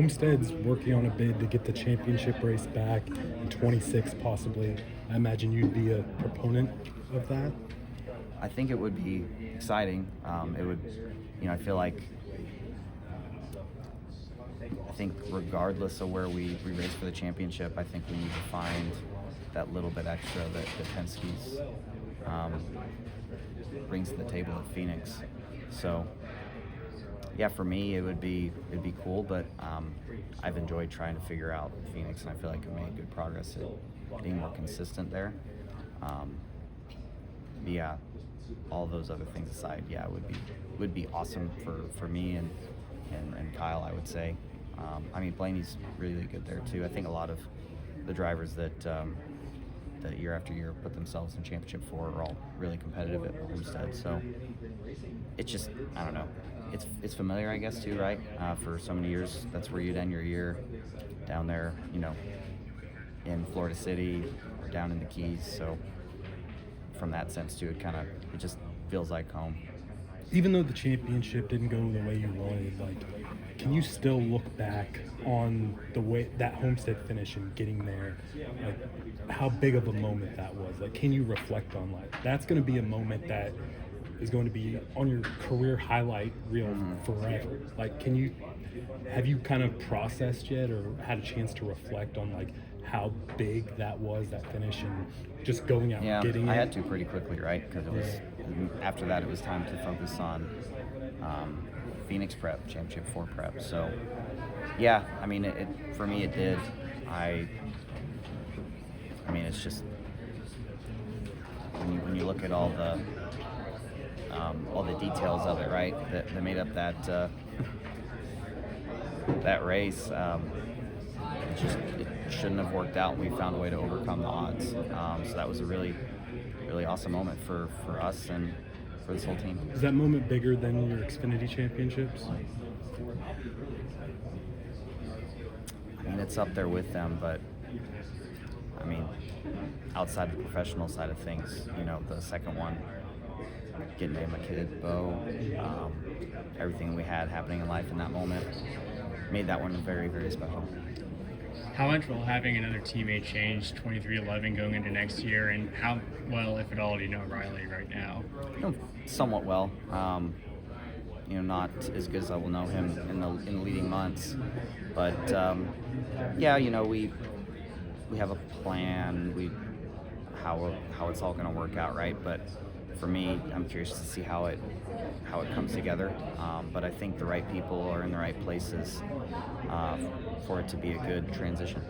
Homestead's working on a bid to get the championship race back in 26 possibly. I imagine you'd be a proponent of that. I think it would be exciting. It would, I feel like, I think regardless of where we race for the championship, I think we need to find that little bit extra that Penske's brings to the table at Phoenix. So, yeah, for me, it'd be cool, but I've enjoyed trying to figure out Phoenix, and I feel like we made good progress at being more consistent there. Yeah, all those other things aside, yeah, it would be awesome for me and Kyle, I would say. I mean, Blaney's really good there too. I think a lot of the drivers that year after year put themselves in championship for are all really competitive at Homestead. So it's just, I don't know. It's familiar, I guess, too, right? For so many years, that's where you'd end your year, down there, in Florida City or down in the Keys. So from that sense too, it just feels like home. Even though the championship didn't go the way you wanted, like, can you still look back on the way that Homestead finish and getting there, like how big of a moment that was? Like, can you reflect on that's going to be a moment that is going to be on your career highlight reel forever? Like, have you kind of processed yet or had a chance to reflect on how big that was, that finish, and just going out and getting it? I had to pretty quickly, right? Because it was after that it was time to focus on Phoenix prep, Championship 4 prep. So yeah, I mean, for me it did. I mean, it's just when you look at all the details of it, right? That made up that race. It shouldn't have worked out. We found a way to overcome the odds. So that was a really, really awesome moment for us and for this whole team. Is that moment bigger than your Xfinity championships? I mean, it's up there with them, but I mean, outside the professional side of things, the second one, getting to name a kid, Bo, everything we had happening in life in that moment made that one very, very special. How much will having another teammate change 23-11 going into next year, and how well, if at all, do you know Riley right now? Somewhat well. Not as good as I will know him in the leading months, but yeah, we have a plan. How it's all going to work out, right? But for me, I'm curious to see how it comes together. But I think the right people are in the right places for it to be a good transition.